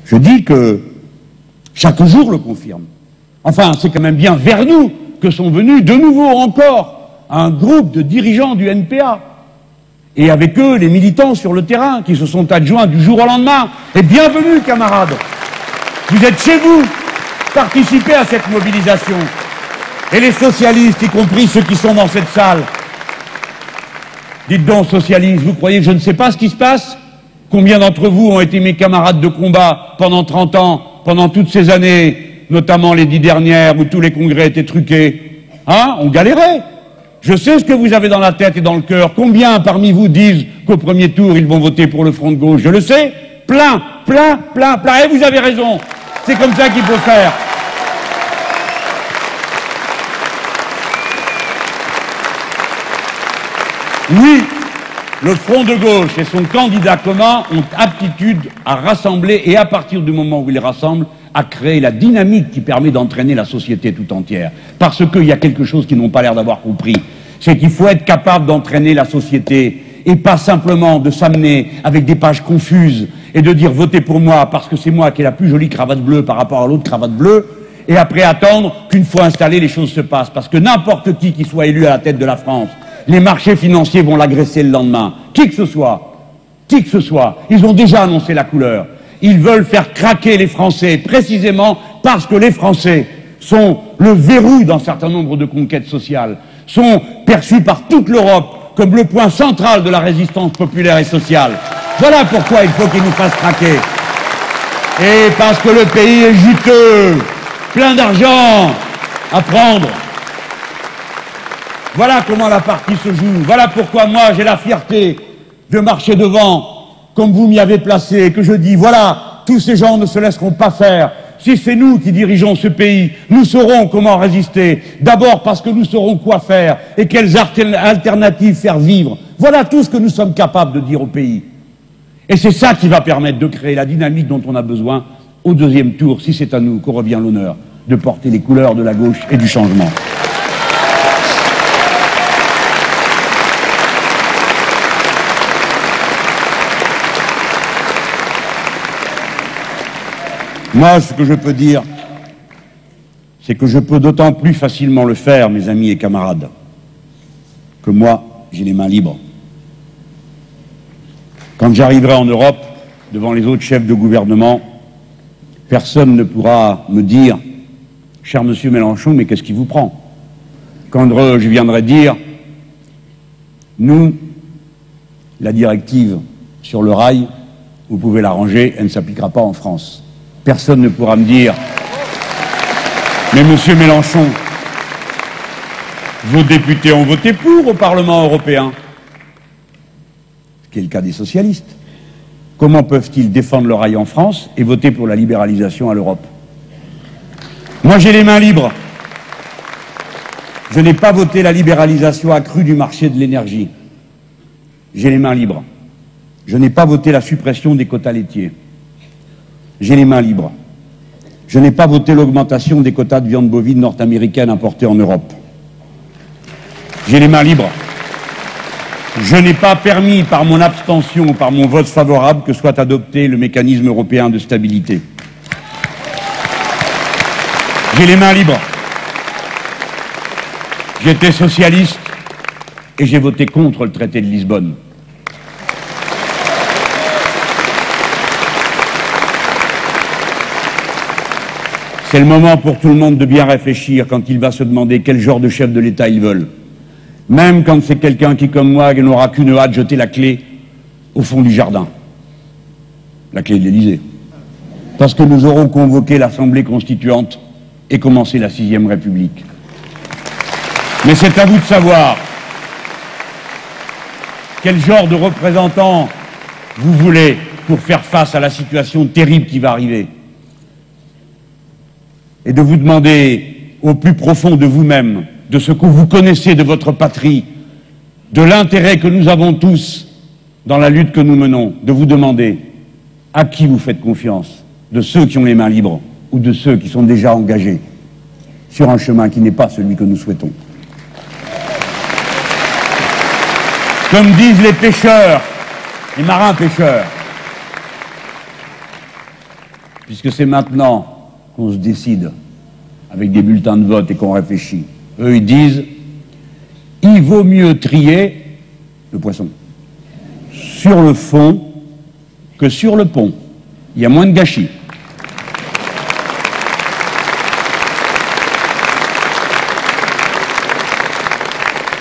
Je dis que chaque jour le confirme. Enfin, c'est quand même bien vers nous que sont venus de nouveau encore un groupe de dirigeants du NPA. Et avec eux, les militants sur le terrain qui se sont adjoints du jour au lendemain. Et bienvenue, camarades. Vous êtes chez vous. Participez à cette mobilisation. Et les socialistes, y compris ceux qui sont dans cette salle. Dites donc, socialistes, vous croyez que je ne sais pas ce qui se passe? Combien d'entre vous ont été mes camarades de combat pendant 30 ans, pendant toutes ces années, notamment les 10 dernières où tous les congrès étaient truqués? Hein? On galérait. Je sais ce que vous avez dans la tête et dans le cœur. Combien parmi vous disent qu'au premier tour, ils vont voter pour le Front de gauche? Je le sais. Plein, plein, plein, plein. Et vous avez raison. C'est comme ça qu'il faut faire. Oui, le Front de gauche et son candidat commun ont aptitude à rassembler et à partir du moment où ils rassemblent, à créer la dynamique qui permet d'entraîner la société tout entière. Parce qu'il y a quelque chose qu'ils n'ont pas l'air d'avoir compris. C'est qu'il faut être capable d'entraîner la société et pas simplement de s'amener avec des pages confuses et de dire votez pour moi parce que c'est moi qui ai la plus jolie cravate bleue par rapport à l'autre cravate bleue et après attendre qu'une fois installées les choses se passent. Parce que n'importe qui soit élu à la tête de la France, les marchés financiers vont l'agresser le lendemain. Qui que ce soit, ils ont déjà annoncé la couleur. Ils veulent faire craquer les Français, précisément parce que les Français sont le verrou d'un certain nombre de conquêtes sociales, sont perçus par toute l'Europe comme le point central de la résistance populaire et sociale. Voilà pourquoi il faut qu'ils nous fassent craquer. Et parce que le pays est juteux, plein d'argent à prendre. Voilà comment la partie se joue. Voilà pourquoi moi j'ai la fierté de marcher devant, comme vous m'y avez placé, et que je dis, voilà, tous ces gens ne se laisseront pas faire. Si c'est nous qui dirigeons ce pays, nous saurons comment résister. D'abord parce que nous saurons quoi faire et quelles alternatives faire vivre. Voilà tout ce que nous sommes capables de dire au pays. Et c'est ça qui va permettre de créer la dynamique dont on a besoin au deuxième tour, si c'est à nous qu'on revient l'honneur de porter les couleurs de la gauche et du changement. Moi, ce que je peux dire, c'est que je peux d'autant plus facilement le faire, mes amis et camarades, que moi, j'ai les mains libres. Quand j'arriverai en Europe, devant les autres chefs de gouvernement, personne ne pourra me dire « Cher monsieur Mélenchon, mais qu'est-ce qui vous prend ?» Quand je viendrai dire « Nous, la directive sur le rail, vous pouvez la ranger, elle ne s'appliquera pas en France. » Personne ne pourra me dire « Mais monsieur Mélenchon, vos députés ont voté pour au Parlement européen. » Ce qui est le cas des socialistes. Comment peuvent-ils défendre le rail en France et voter pour la libéralisation à l'Europe? Moi, j'ai les mains libres. Je n'ai pas voté la libéralisation accrue du marché de l'énergie. J'ai les mains libres. Je n'ai pas voté la suppression des quotas laitiers. J'ai les mains libres. Je n'ai pas voté l'augmentation des quotas de viande bovine nord-américaine importée en Europe. J'ai les mains libres. Je n'ai pas permis, par mon abstention ou par mon vote favorable, que soit adopté le mécanisme européen de stabilité. J'ai les mains libres. J'étais socialiste et j'ai voté contre le traité de Lisbonne. C'est le moment pour tout le monde de bien réfléchir quand il va se demander quel genre de chef de l'État ils veulent. Même quand c'est quelqu'un qui, comme moi, n'aura qu'une hâte de jeter la clé au fond du jardin. La clé de l'Élysée. Parce que nous aurons convoqué l'Assemblée constituante et commencé la 6e République. Mais c'est à vous de savoir quel genre de représentant vous voulez pour faire face à la situation terrible qui va arriver. Et de vous demander au plus profond de vous-même, de ce que vous connaissez de votre patrie, de l'intérêt que nous avons tous dans la lutte que nous menons, de vous demander à qui vous faites confiance, de ceux qui ont les mains libres ou de ceux qui sont déjà engagés sur un chemin qui n'est pas celui que nous souhaitons. Comme disent les pêcheurs, les marins pêcheurs, puisque c'est maintenant qu'on se décide avec des bulletins de vote et qu'on réfléchit. Eux, ils disent, il vaut mieux trier le poisson sur le fond que sur le pont. Il y a moins de gâchis.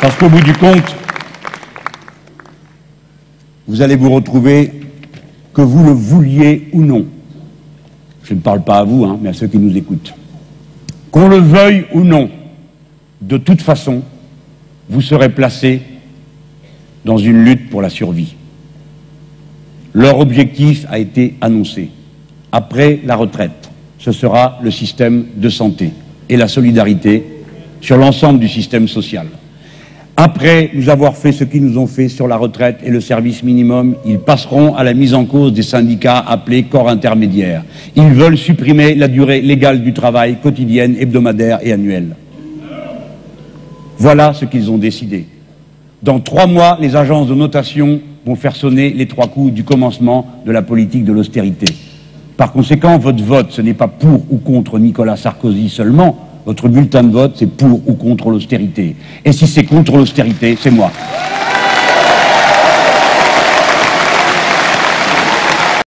Parce qu'au bout du compte, vous allez vous retrouver, que vous le vouliez ou non. Je ne parle pas à vous, mais à ceux qui nous écoutent. Qu'on le veuille ou non, de toute façon, vous serez placés dans une lutte pour la survie. Leur objectif a été annoncé. Après la retraite, ce sera le système de santé et la solidarité sur l'ensemble du système social. Après nous avoir fait ce qu'ils nous ont fait sur la retraite et le service minimum, ils passeront à la mise en cause des syndicats appelés corps intermédiaires. Ils veulent supprimer la durée légale du travail quotidienne, hebdomadaire et annuelle. Voilà ce qu'ils ont décidé. Dans 3 mois, les agences de notation vont faire sonner les 3 coups du commencement de la politique de l'austérité. Par conséquent, votre vote, ce n'est pas pour ou contre Nicolas Sarkozy seulement. Votre bulletin de vote, c'est pour ou contre l'austérité. Et si c'est contre l'austérité, c'est moi.